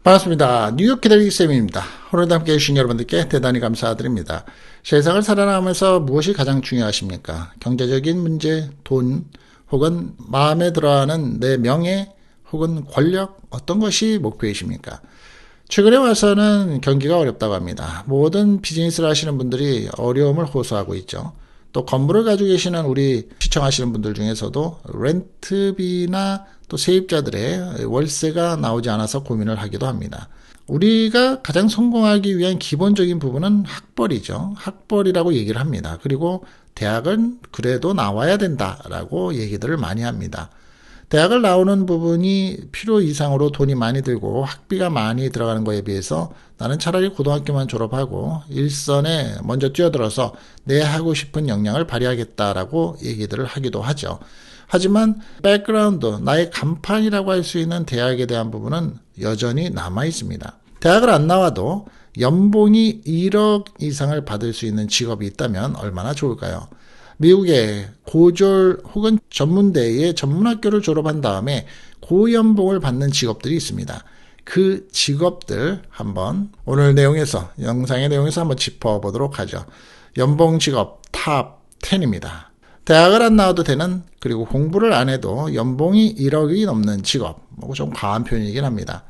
반갑습니다. 뉴욕 기다리기 쌤입니다. 오늘도 함께 해주신 여러분들께 대단히 감사드립니다. 세상을 살아나가면서 무엇이 가장 중요하십니까? 경제적인 문제, 돈, 혹은 마음에 들어하는 내 명예, 혹은 권력, 어떤 것이 목표이십니까? 최근에 와서는 경기가 어렵다고 합니다. 모든 비즈니스를 하시는 분들이 어려움을 호소하고 있죠. 또 건물을 가지고 계시는 우리 시청하시는 분들 중에서도 렌트비나 또 세입자들의 월세가 나오지 않아서 고민을 하기도 합니다. 우리가 가장 성공하기 위한 기본적인 부분은 학벌이죠. 학벌이라고 얘기를 합니다. 그리고 대학은 그래도 나와야 된다라고 얘기들을 많이 합니다. 대학을 나오는 부분이 필요 이상으로 돈이 많이 들고 학비가 많이 들어가는 거에 비해서 나는 차라리 고등학교만 졸업하고 일선에 먼저 뛰어들어서 내 하고 싶은 역량을 발휘하겠다라고 얘기들을 하기도 하죠. 하지만 백그라운드, 나의 간판이라고 할 수 있는 대학에 대한 부분은 여전히 남아 있습니다. 대학을 안 나와도 연봉이 1억 이상을 받을 수 있는 직업이 있다면 얼마나 좋을까요? 미국의 고졸 혹은 전문대의 전문학교를 졸업한 다음에 고연봉을 받는 직업들이 있습니다. 그 직업들 한번 오늘 영상의 내용에서 한번 짚어보도록 하죠. 연봉 직업 탑 10입니다. 대학을 안 나와도 되는, 그리고 공부를 안 해도 연봉이 1억이 넘는 직업, 좀 과한 표현이긴 합니다.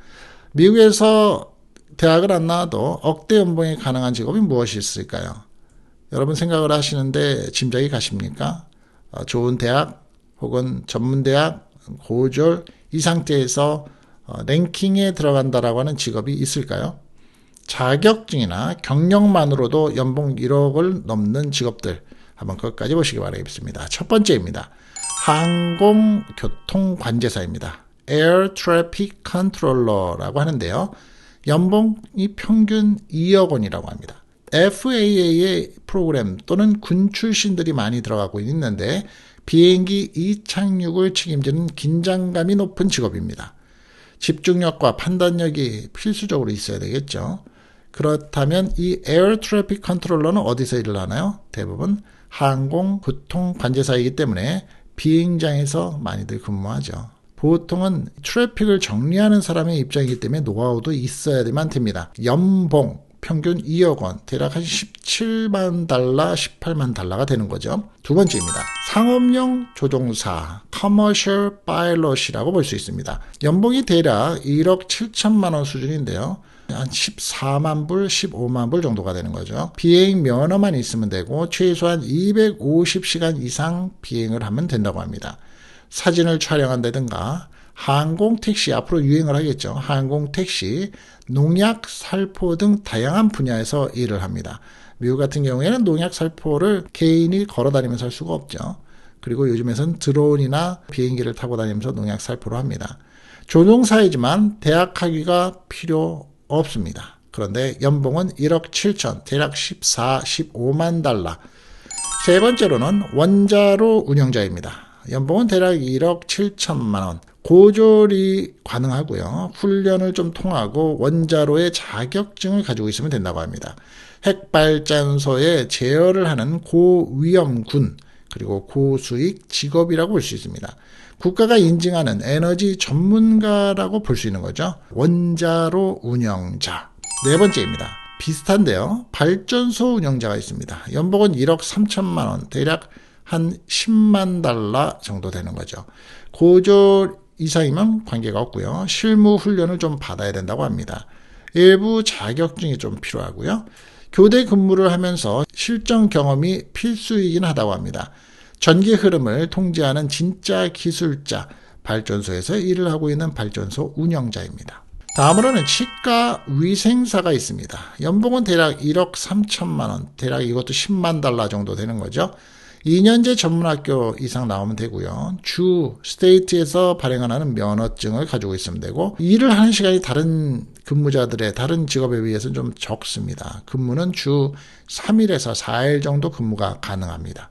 미국에서 대학을 안 나와도 억대 연봉이 가능한 직업이 무엇이 있을까요? 여러분 생각을 하시는데 짐작이 가십니까? 좋은 대학 혹은 전문대학, 고졸 이 상태에서 랭킹에 들어간다라고 하는 직업이 있을까요? 자격증이나 경력만으로도 연봉 1억을 넘는 직업들 한번 끝까지 보시기 바라겠습니다. 첫 번째입니다. 항공교통관제사입니다. Air Traffic Controller라고 하는데요. 연봉이 평균 2억 원이라고 합니다. FAA의 프로그램 또는 군 출신들이 많이 들어가고 있는데 비행기 이착륙을 책임지는 긴장감이 높은 직업입니다. 집중력과 판단력이 필수적으로 있어야 되겠죠. 그렇다면 이 에어 트래픽 컨트롤러는 어디서 일을 하나요? 대부분 항공교통관제사이기 때문에 비행장에서 많이들 근무하죠. 보통은 트래픽을 정리하는 사람의 입장이기 때문에 노하우도 있어야만 됩니다. 연봉 평균 2억 원, 대략 한 17만 달러, 18만 달러가 되는 거죠. 두 번째입니다. 상업용 조종사, Commercial Pilot이라고 볼 수 있습니다. 연봉이 대략 1억 7천만 원 수준인데요. 한 14만 불, 15만 불 정도가 되는 거죠. 비행 면허만 있으면 되고 최소한 250시간 이상 비행을 하면 된다고 합니다. 사진을 촬영한다든가 항공택시, 앞으로 유행을 하겠죠. 항공택시, 농약, 살포 등 다양한 분야에서 일을 합니다. 미국 같은 경우에는 농약, 살포를 개인이 걸어다니면서 할 수가 없죠. 그리고 요즘에는 드론이나 비행기를 타고 다니면서 농약, 살포를 합니다. 조종사이지만 대학 학위가 필요 없습니다. 그런데 연봉은 1억 7천, 대략 14, 15만 달러. 세 번째로는 원자로 운영자입니다. 연봉은 대략 1억 7천만 원. 고졸이 가능하고요. 훈련을 좀 통하고 원자로의 자격증을 가지고 있으면 된다고 합니다. 핵발전소에 제어를 하는 고위험군, 그리고 고수익 직업이라고 볼 수 있습니다. 국가가 인증하는 에너지 전문가라고 볼 수 있는 거죠. 원자로 운영자. 네 번째입니다. 비슷한데요. 발전소 운영자가 있습니다. 연봉은 1억 3천만 원, 대략 한 10만 달러 정도 되는 거죠. 고졸 이상이면 관계가 없고요. 실무 훈련을 좀 받아야 된다고 합니다. 일부 자격증이 좀 필요하고요. 교대 근무를 하면서 실전 경험이 필수이긴 하다고 합니다. 전기 흐름을 통제하는 진짜 기술자, 발전소에서 일을 하고 있는 발전소 운영자입니다. 다음으로는 치과 위생사가 있습니다. 연봉은 대략 1억 3천만 원, 대략 이것도 10만 달러 정도 되는 거죠. 2년제 전문학교 이상 나오면 되고요. 주 스테이트에서 발행하는 면허증을 가지고 있으면 되고, 일을 하는 시간이 다른 근무자들의 다른 직업에 비해서는 좀 적습니다. 근무는 주 3일에서 4일 정도 근무가 가능합니다.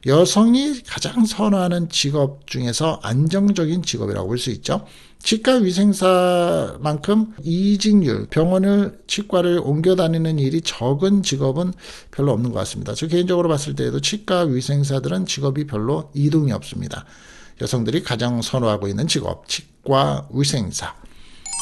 여성이 가장 선호하는 직업 중에서 안정적인 직업이라고 볼 수 있죠. 치과 위생사만큼 이직률, 치과를 옮겨 다니는 일이 적은 직업은 별로 없는 것 같습니다. 저 개인적으로 봤을 때에도 치과 위생사들은 직업이 별로 이동이 없습니다. 여성들이 가장 선호하고 있는 직업, 치과 위생사.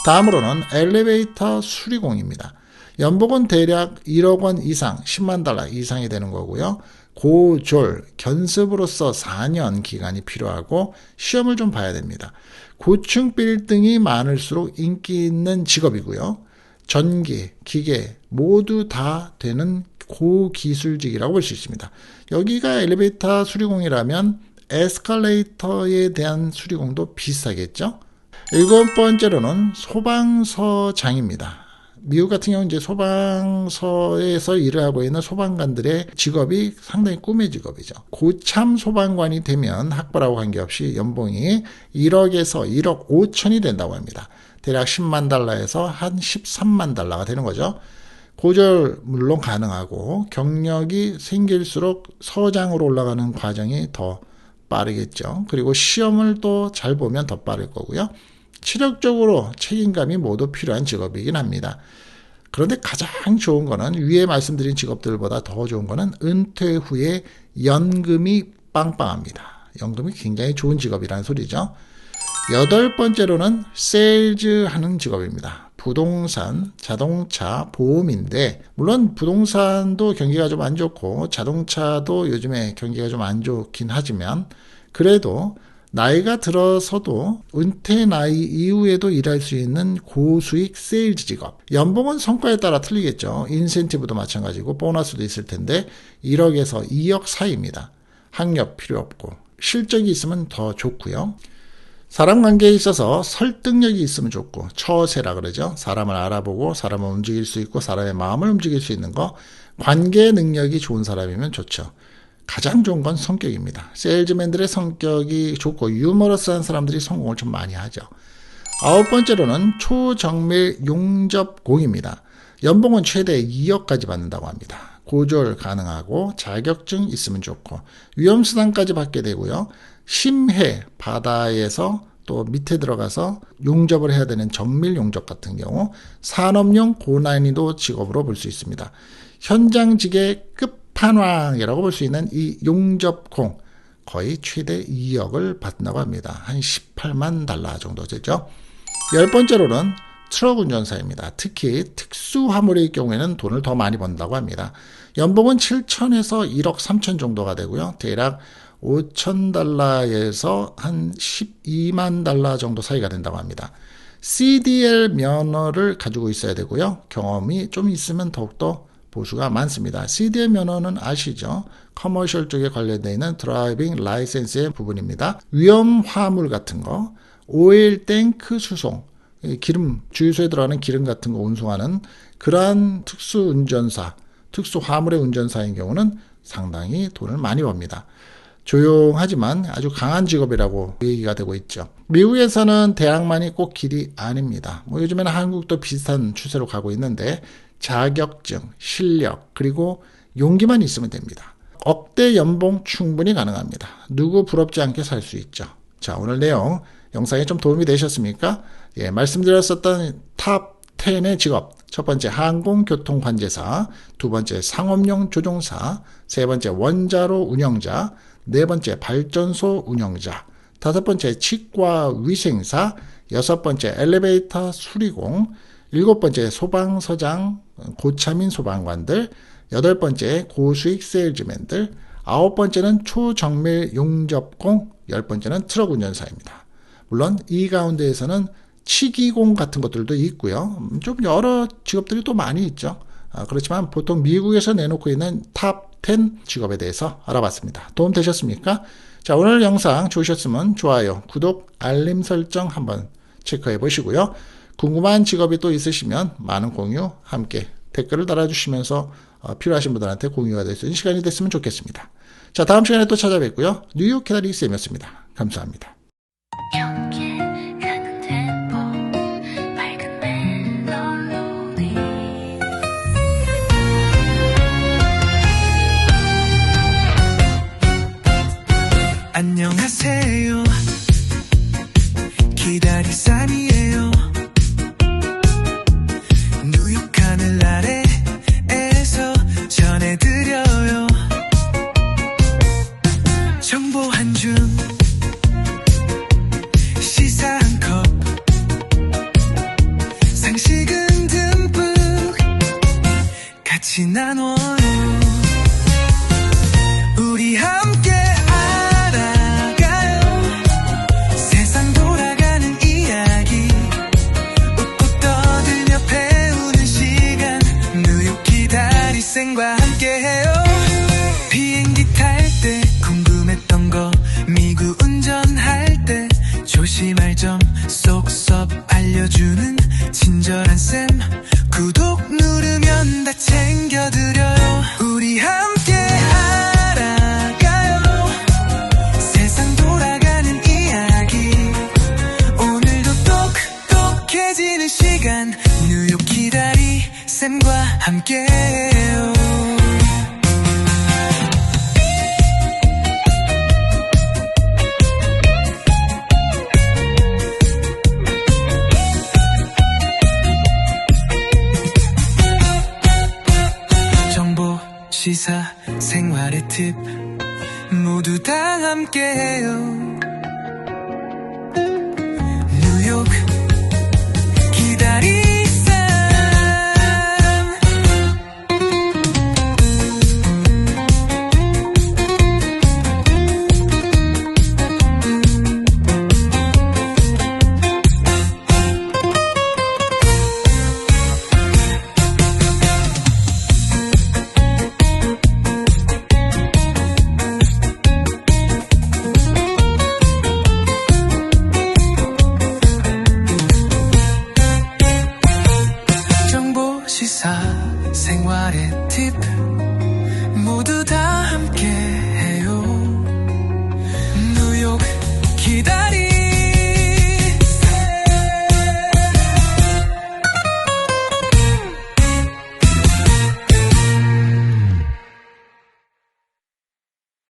다음으로는 엘리베이터 수리공입니다. 연봉은 대략 1억 원 이상, 10만 달러 이상이 되는 거고요. 고졸, 견습으로서 4년 기간이 필요하고 시험을 좀 봐야 됩니다. 고층 빌딩이 많을수록 인기 있는 직업이고요. 전기, 기계 모두 다 되는 고기술직이라고 볼 수 있습니다. 여기가 엘리베이터 수리공이라면 에스컬레이터에 대한 수리공도 비슷하겠죠. 7번째로는 소방서장입니다. 미국 같은 경우는 이제 소방서에서 일을 하고 있는 소방관들의 직업이 상당히 꿈의 직업이죠. 고참 소방관이 되면 학벌하고 관계없이 연봉이 1억에서 1억 5천이 된다고 합니다. 대략 10만 달러에서 한 13만 달러가 되는 거죠. 고졸 물론 가능하고 경력이 생길수록 서장으로 올라가는 과정이 더 빠르겠죠. 그리고 시험을 또 잘 보면 더 빠를 거고요. 체력적으로 책임감이 모두 필요한 직업이긴 합니다. 그런데 가장 좋은 거는 위에 말씀드린 직업들보다 더 좋은 거는 은퇴 후에 연금이 빵빵합니다. 연금이 굉장히 좋은 직업이라는 소리죠. 8번째로는 세일즈 하는 직업입니다. 부동산, 자동차, 보험인데 물론 부동산도 경기가 좀 안 좋고 자동차도 요즘에 경기가 좀 안 좋긴 하지만 그래도 나이가 들어서도 은퇴 나이 이후에도 일할 수 있는 고수익 세일즈 직업. 연봉은 성과에 따라 틀리겠죠. 인센티브도 마찬가지고 보너스도 있을 텐데 1억에서 2억 사이입니다. 학력 필요 없고 실적이 있으면 더 좋고요. 사람 관계에 있어서 설득력이 있으면 좋고 처세라 그러죠. 사람을 알아보고 사람을 움직일 수 있고 사람의 마음을 움직일 수 있는 거. 관계 능력이 좋은 사람이면 좋죠. 가장 좋은 건 성격입니다. 세일즈맨들의 성격이 좋고 유머러스한 사람들이 성공을 좀 많이 하죠. 9번째로는 초정밀 용접공입니다. 연봉은 최대 2억까지 받는다고 합니다. 고졸 가능하고 자격증 있으면 좋고 위험수당까지 받게 되고요. 심해 바다에서 또 밑에 들어가서 용접을 해야 되는 정밀 용접 같은 경우 산업용 고난이도 직업으로 볼 수 있습니다. 현장직의 끝판왕이라고 볼 수 있는 이 용접공 거의 최대 2억을 받는다고 합니다. 한 18만 달러 정도 되죠. 10번째로는 트럭 운전사입니다. 특히 특수 화물의 경우에는 돈을 더 많이 번다고 합니다. 연봉은 7천에서 1억 3천 정도가 되고요. 대략 5천 달러에서 한 12만 달러 정도 사이가 된다고 합니다. CDL 면허를 가지고 있어야 되고요. 경험이 좀 있으면 더욱더 보수가 많습니다. CDL 면허는 아시죠? 커머셜 쪽에 관련되어 있는 드라이빙 라이센스의 부분입니다. 위험 화물 같은 거, 오일 탱크 수송, 기름, 주유소에 들어가는 기름 같은 거 운송하는 그러한 특수 운전사, 특수 화물의 운전사인 경우는 상당히 돈을 많이 법니다. 조용하지만 아주 강한 직업이라고 얘기가 되고 있죠. 미국에서는 대학만이 꼭 길이 아닙니다. 요즘에는 한국도 비슷한 추세로 가고 있는데 자격증, 실력, 그리고 용기만 있으면 됩니다. 억대 연봉 충분히 가능합니다. 누구 부럽지 않게 살 수 있죠. 자, 오늘 내용 영상에 좀 도움이 되셨습니까? 예, 말씀드렸었던 탑 10의 직업. 첫 번째 항공교통관제사, 두 번째 상업용 조종사, 세 번째 원자로 운영자, 네 번째 발전소 운영자, 다섯 번째 치과 위생사, 여섯 번째 엘리베이터 수리공, 일곱 번째 소방서장, 고참인 소방관들, 여덟 번째 고수익 세일즈맨들, 아홉 번째는 초정밀 용접공, 열 번째는 트럭 운전사입니다. 물론 이 가운데에서는 치기공 같은 것들도 있고요. 좀 여러 직업들이 또 많이 있죠. 그렇지만 보통 미국에서 내놓고 있는 탑 10 직업에 대해서 알아봤습니다. 도움 되셨습니까? 자, 오늘 영상 좋으셨으면 좋아요, 구독, 알림 설정 한번 체크해 보시고요. 궁금한 직업이 또 있으시면 많은 공유 함께 댓글을 달아주시면서 필요하신 분들한테 공유가 될 수 있는 시간이 됐으면 좋겠습니다. 자, 다음 시간에 또 찾아뵙고요. 뉴욕 캐나리 쌤이었습니다. 감사합니다. 안녕하세요. 기다리산이에요. 뉴욕 하늘 아래에서 전해드려요. 정보 한 줌, 시사 한 컵, 같이 나눠요. 우리 함께 알아가요. 세상 돌아가는 이야기. 웃고 떠들며 배우는 시간. 뉴욕 기다리쌤과 함께해요. 비행기 탈 때 궁금했던 거, 미국 운전할 때 조심할 점 쏙쏙 알려주는 친절한 쌤. 구독 누르면 다 챙겨드려요. 우리 함께 알아가요. 세상 돌아가는 이야기. 오늘도 똑똑해지는 시간. 뉴욕 기다리 쌤과 함께해요. 시사 생활의 팁 모두 다 함께해요. 뉴욕 기다리쌤. 시사 생활의 팁 모두 다 함께